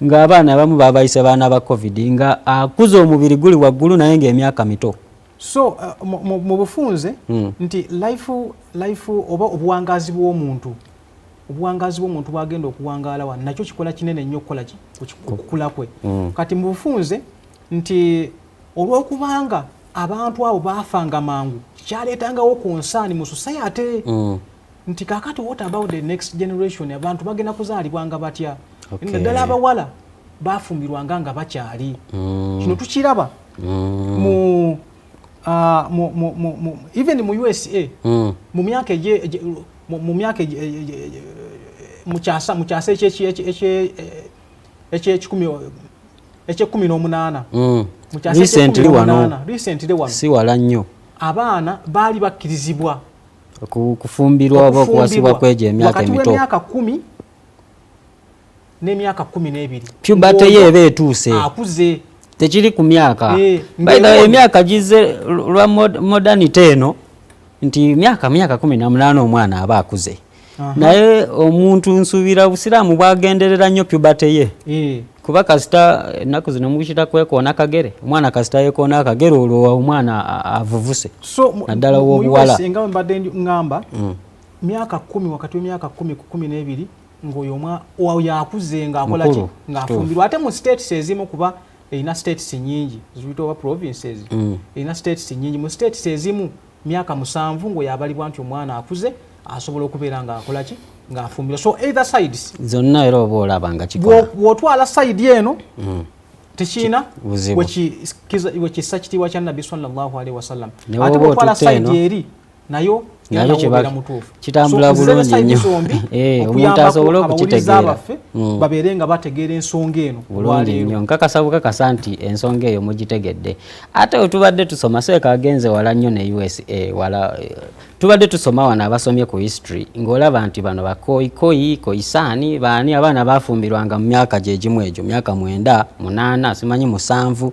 S1: ng'abaana abamu babayise baana ba covid nga akuza omubiri guli waggulu naye ng'emyaka mito
S2: so mu bufunze nti life oba obuwangazi bw'omuntu bwagenda okuwangaala wano nakyo kikola kinene nnyo okukola ki okukula kwe kati mu bufunze nti olw'okubanga abantu abo baafanga mangu kyaleetangawo concern mu society nti kakati what about the next generation abantu bagenda kuzaalibwanga batya naddala abawala bafumbirwanga nga bakyali kino tukiraba even mu USA mu myaka eky'ekumi-n'omunaana
S1: recently wano si wala nnyo
S2: abaana baali bakkirizibwa
S1: kufumbirwa oba okuwasibwa kw'egyo emyaka emito
S2: wakati w'emyaka 10 n'emyaka 12
S1: puberty ye eba etuuse
S2: akuze
S1: tekiri ku myaka emyaka gize lwa modernity eno nti myaka 18 omwana aba akuze naye omuntu nsuubira Obusiraamu bwagenderera nnyo puberty ye kuba kasita ennaku zino mukita kwekoona kagere omwana kasita yekoona akagere olwo omwana avuvuse naddala w'obuwala
S2: nga mbadde ngamba myaka 10 wakati w'emyaka 10 ku 12 ng'oyo yakuze ng'akola ki ng'afumbirwa ate mu states ezimu kuba erina states nyingi ziyitibwa oba provinces erina states nyingi mu states ezimu myaka 7 ng'oyo abalibwa nti omwana akuze asobola okubeera ng'akola ki ng'afumbirwa so either sides
S1: zonna era oba olaba nga kikola
S2: bw'otwala side eno tekiina wekissa kitiibwa kya Nabbi sallallahu alaihi wasallam ate bw'otwala side eri nayo
S1: nayo kiba kitambula bulungi nnyo omuntu asobole okukitegeera
S2: babeere nga bategeera ensonga eno
S1: bulungi nnyo nkakasa bukakasa nti ensonga eyo mugitegedde. Ate wetubadde tusoma seeka agenze wala nnyo ne USA wala tubadde tusoma wano abasomye ku history ng'olaba nti bano bakoyikoyi koyisaani baani abaana baafumbirwanga mu myaka gye gimu egyo myaka 9 8 simanyi 7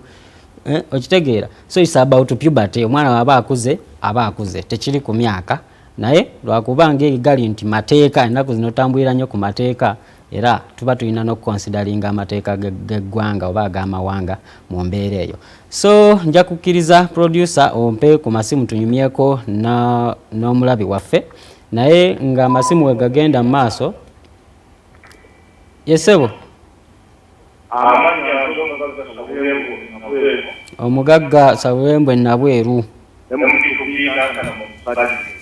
S1: okitegeera. So it's about puberty. Omwana waba akuze tekiri ku myaka naye lwakubanga egali nti mateeka ennaku zino tambulira nnyo ku mateeka era tuba tulina n'okukonsideringa amateeka g'eggwanga oba ag'amawanga mu mbeera eyo. So nja kukkiriza producer ompe ku masimu tunyumyeko n'omulabi waffe naye nga amasimu we gagenda mu maaso. Yesebo omugagga Sawembwe Nabweru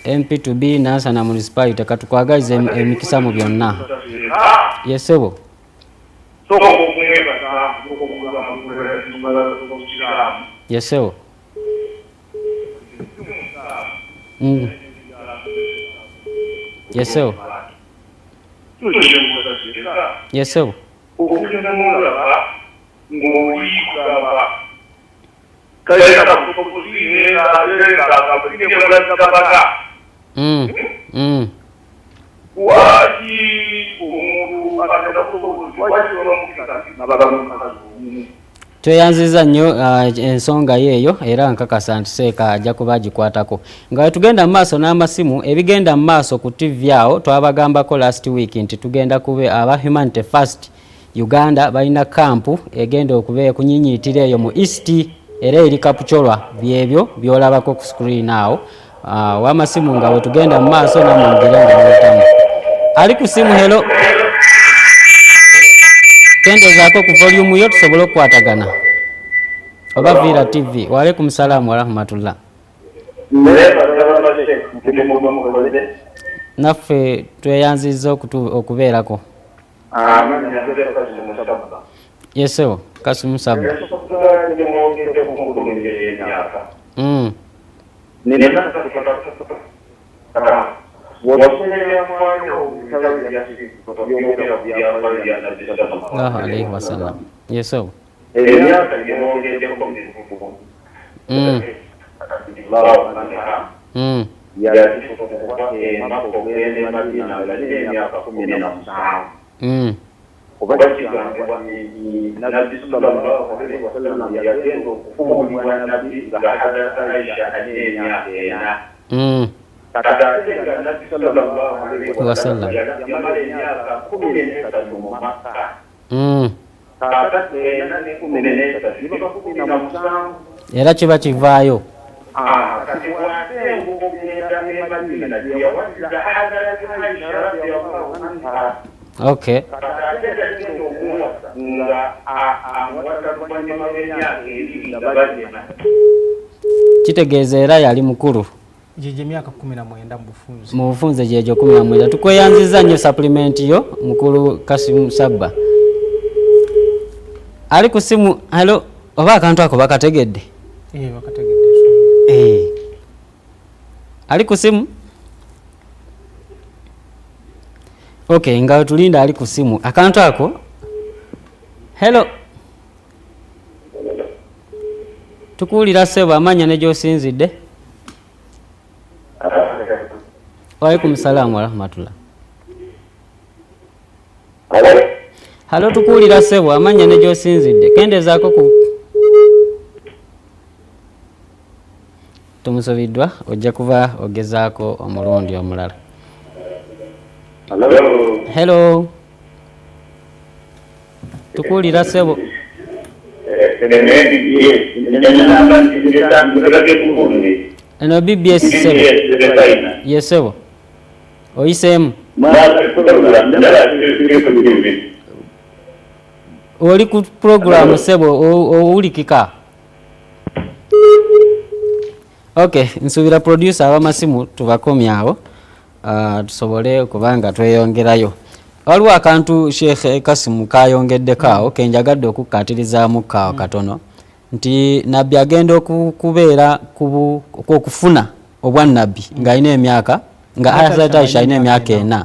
S1: MP2B Nansana Municipality katukwagaliza emikisa mu byonna. Yesebo Yesebo Yesebo Yesebo tweyanziza nnyo ensonga yeeyo era nkakasa nti seeka ajja kuba agikwatako nga tugenda mu maaso n'amasimu ebigenda mu maaso ku TV awo twabagambako last week nti tugenda kube aba Humanity First Uganda balina kampu egenda okuba kunyinyiitira eyo mu East era eri kapucholwa byebyo byolabako ku screen awo w'amasimu nga we tugenda mu maaso namwongere nga mwetamu ali ku simu. Hello kendezaako ku volume yo tusobole okukwatagana oba Vira TV. Waalaikum salaam wa rahmatullah. Naffe tweyanzizza okubeerako. Yesebo Kasimu Sabba. Alaihi wasallam. Yesebo era kiba kivaayo. Okay. Kitegeeza era yali mukulu
S2: jeje myaka 19
S1: mu bufunze jeje 19. Tukweyanziza nnyo supplement yo mukulu Kasimu Sabba ali ku simu. Hello oba akantu ako bakategedde?
S2: Bakategedde.
S1: Ali ku simu? Okay, nga tulinda ali ku simu akantu ako. Hello tukuwulira sebo amanya ne gy'osinzidde? Waalaikum salaam wa rahmatullah. Halo tukuwulira sebo amanya ne gy'osinzidde kendezaako ku tumusobiddwa ojja kuba ogezaako omulundi omulala. Hello tukuwulira sebo? Eno BBS Terefayina. Yesebo oyiseemu oli ku program sebo owulikika? Okay, nsuubira producer ab'amasimu tubakomyawo tusobole okubanga tweyongerayo. Waliwo akantu Sheikh Kasimu kayongeddeko awo kenjagadde okukkaatirizaamu katono nti nabbi agenda okubeera okufuna obwannabbi ng'alina emyaka nga Hazrat Aisha alina emyaka 4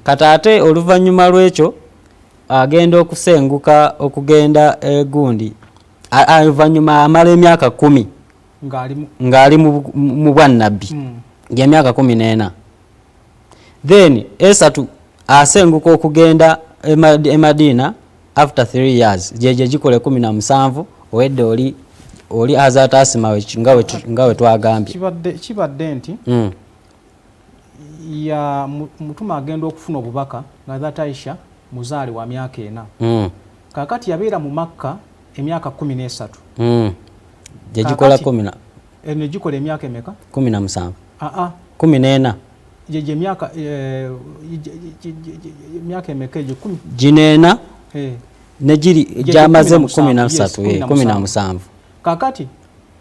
S1: kati ate oluvannyuma lw'ekyo agenda okusenguka okugenda egundi oluvannyuma amala emyaka 10 ng'ali mu bwannabbi ng'emyaka 14 then esatu asenguka okugenda e Madina after 3 years jeje gikole 17 owedde oli Hazrat Asima ngawe twagambye
S2: kibadde nti ya mutuma agenda okufuna obubaka nga Hazrat Aisha muzaali wa myaka 4 kakati yabeera mu Makka emyaka 13
S1: jegikola 10
S2: ne gikola emyaka emeka
S1: 17
S2: 14 jeje myaka emeka ejo 10
S1: jinena nejiri jamaze mu 17
S2: kakati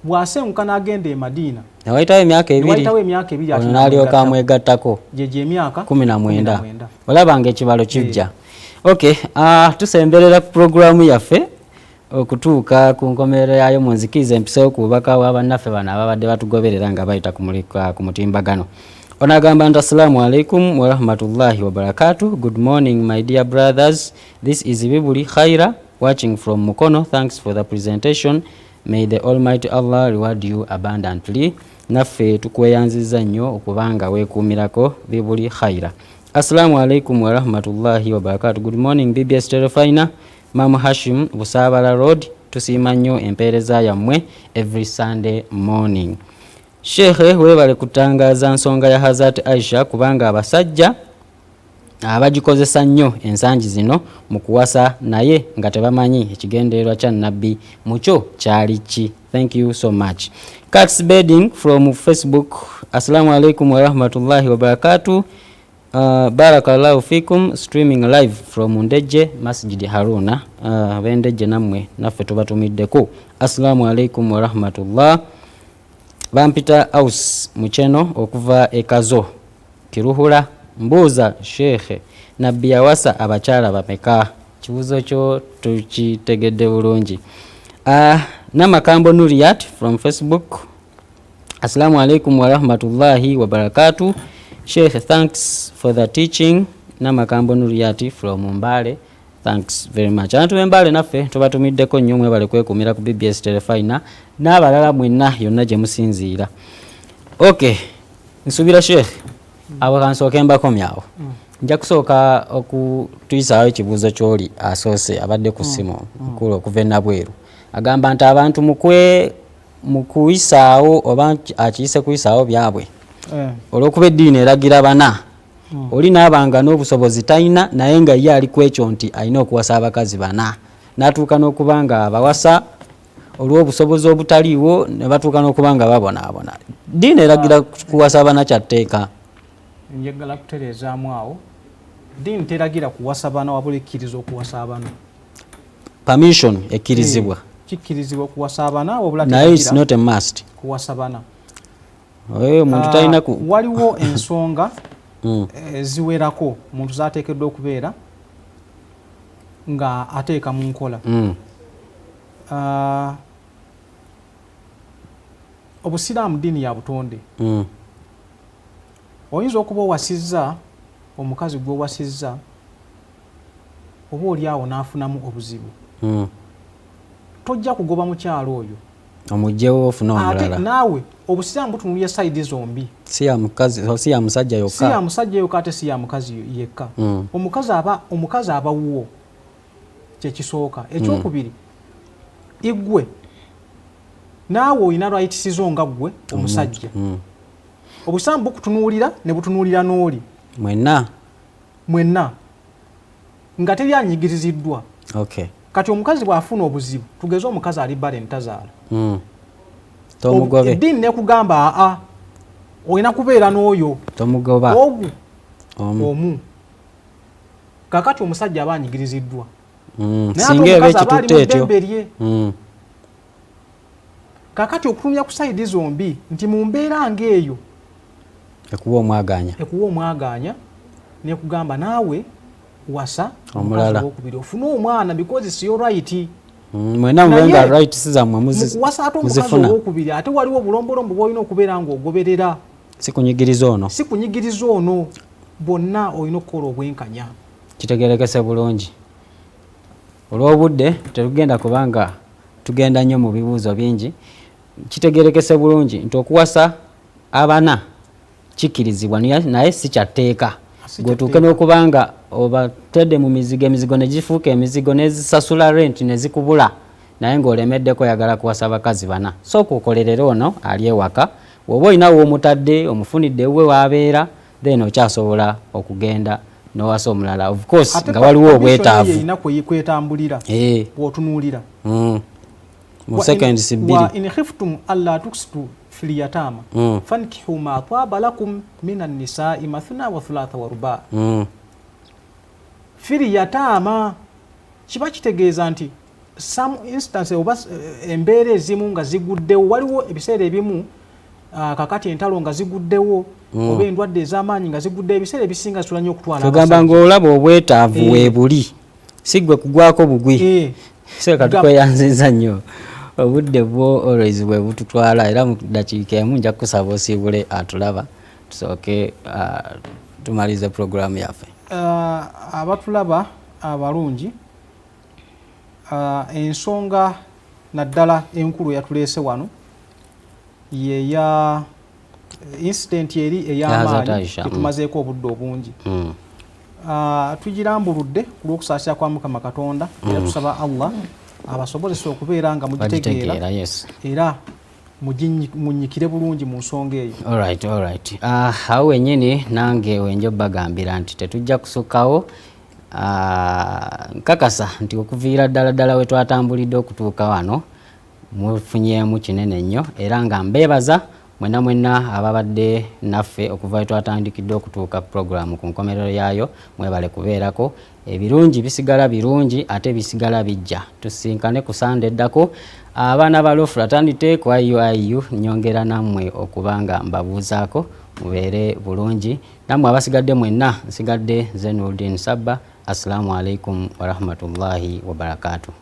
S2: bwasenguka n'agenda e Madina
S1: nawaitawo emyaka 2 ono n'alyoka amwegattako
S2: jeje emyaka
S1: 19 olabanga ekibalo kijja okay tusemberera ku programu yaffe okutuuka ku nkomerero yayo mu nzikiriza empisewo ku bubaka bwa bannaffe bano ababadde batugoberera nga bayita ku mutimbagano. Ono agamba nti assalamu alaikum wa rahmatullahi wa barakatuh. Good morning my dear brothers, this is Bibuli Khaira watching from Mukono. Thanks for the presentation. May the Almighty Allah reward you abundantly. Naffe tukweyanziza nnyo okubanga weekuumirako Bibuli Khaira. Assalamu alaikum wa rahmatullahi wa barakatuh. Good morning BBS Terefayina. Mama Hashim Busabala Road, tusiima nnyo empeereza yammwe every Sunday morning. Sheikh webale kutangaza nsonga ya Hazrat Aisha kubanga abasajja abagikozesa nnyo ensangi zino mu kuwasa naye nga tebamanyi ekigendererwa kya nabbi mukyo kyali ki. Thank you so much. Cats Bedding from Facebook. Assalamu alaikum wa rahmatullahi wa barakatuh. Barakallahu fikum, streaming live from Ndeje Masjid Haruna. Bendeje namwe naffe tubatumiddeko. Assalamu alaikum wa rahmatullah. Bampita House Mucheno okuva ekazo Kiruhura. Mbuuza Sheikh nabbi yawasa abakyala bameka? Kibuzo kyo tukitegedde bulungi. Namakambo Nuriyat from Facebook. Assalamu alaikum wa rahmatullahi wa barakatuh. Sheikh, thanks for the teaching. Namakambo Nuriyati from Mbale. Thanks very much. Antu Mbale naffe tubatumiddeko nnyo mwebale kwekumira ku BBS Terefayina n'abalala mwenna yonna gye musinziira. Okay, nsubira Sheikh abo kansooke mbakomyawo. Nja kusooka okutuyisaawo ekibuuzo ky'oli asoose abadde ku ssimu nkulu okuva e Nabweru. Agamba nti abantu mukuyisaawo oba akiyise kuyisaawo byabwe olw'okuba eddiini eragira bana oli n'abanga n'obusobozi talina naye nga ye ali ku ekyo nti alina okuwasa abakazi bana n'atuuka n'okuba nga abawasa olw'obusobozi obutaliiwo ne batuuka n'okuba nga babonaabona. Ddiini eragira kuwasa bana kyatteeka.
S2: Njagala kutereezaamu awo ddiini teragira kuwasa bana wabula ekkiriza okuwasa abana.
S1: Permission ekkirizibwa.
S2: Kikkirizibwa okuwasa abana wabula
S1: naye it's not a must
S2: kuwasa bana.
S1: Omuntu talina
S2: waliwo ensonga ziwerako omuntu zaateekeddwa okubeera nga ateeka mu nkola. Obusiraamu ddiini ya butonde. Oyinza okuba owasizza omukazi gw'owasizza oba oli awo n'afunamu obuzibu. Tojja kugoba mukyalo oyo
S1: omugyewo ofuna omulala.
S2: Naawe obusiraamu butunuulira sayidi zombi.
S1: Si ya musajja yokka.
S2: Si ya musajja yokka ate si ya mukazi yekka. Omukazi aba wuwo kye kisooka. Ekyokubiri igwe naawe olina rights zo nga ggwe omusajja. Obusiraamu bukutunuulira ne butunuulira n'oli mwenna nga teri anyigiriziddwa.
S1: Okay.
S2: Kati omukazi bw'afuna obuzibu tugeze omukazi ali bbala entazaala.
S1: Tomugobe.
S2: Eddiini nekugamba olina kubeera n'oyo
S1: tomugoba
S2: ogu omu. Kakati omusajja aba anyigiriziddwa.
S1: Singa eba ekitutte etyo.
S2: Kakati okutumya ku sayidi zombi nti mu mbeera ng'eyo
S1: ekuwa omwaganya nekugamba naawe wasa
S2: omulala okubiri ofuna omwana because it's your right.
S1: mwena mwenga rights zammwe
S2: mukuwasa ate omukazi owokubiri ate waliwo obulombolombo bwolina okubeera ng'ogoberera. Sikunyigiriza ono bonna olina okukola obwenkanya.
S1: Kitegerekese bulungi. Olw'obudde tetugenda kubanga tugenda nnyo mu bibuuzo bingi. Kitegerekese bulungi nti okuwasa abana kikkirizibwa naye si kyatteeka. Gwetuuke n'okubanga obatedde mu mizigo, emizigo ne gifuuka emizigo n'ezisasula rent ne zikubula naye ng'olemeddeko oyagala kuwasa bakazi bana. Sooka okolerere ono ali ewaka. Bw'oba olina w'omutadde omufunidde ewuwe w'abeera then okyasobola okugenda n'owasa omulala. Of course nga waliwo obwetaavu.
S2: Yeyina kwetambulira bw'otunuulira.
S1: Mu seconds bbiri.
S2: Wa in khiftum alla tuksitu fil yatama fankihu ma taba lakum minan nisa'i mathna wa thulatha wa ruba. Fil yatama kiba kitegeeza nti some instance oba embeera ezimu nga ziguddewo, waliwo ebiseera ebimu kakati entalo nga ziguddewo oba endwadde ez'amaanyi nga zigudde, ebiseera ebisinga zitula nnyo okutwala.
S1: Tugamba ng'olaba obwetaavu weebuli si gwe kugwako bugwi. Seeka tukweyanziza nnyo. Obudde bwo always bwe bututwala era mu ddakiika emu nja kusaba osiibule atulaba tusooke tumalize puroguraamu yaffe.
S2: Abatulaba abalungi, ensonga naddala enkulu yatuleese wano yeya incident eri ey'amaanyi tetumazeeko obudde obungi. Tugirambuludde ku lw'okusaasira kwa Mukama Katonda era tusaba Allah abasobozesa okubeera nga mugitegeera era munyikire bulungi mu nsonga eyo.
S1: Alright. Awo wennyini nange wenjo bagambira nti tetujja kusukkawo. Nkakasa nti okuviira ddala we twatambulidde okutuuka wano mufunyeemu kinene nnyo era nga mbeebaza mwenna ababadde naffe okuva we twatandikidde okutuuka ku puroguraamu ku nkomerero yaayo. Mwebale kubeerako. Ebirungi bisigala birungi ate bisigala bijja. Tusinkane ku Sande eddako. Abaana ba Law Fraternity ku IU nnyongera nammwe okubanga mbabuuzaako mubeere bulungi. Nammwe abasigadde mwenna nsigadde Zenuddin Sabba. Assalamu alaikum wa rahmatullahi wa barakatuh.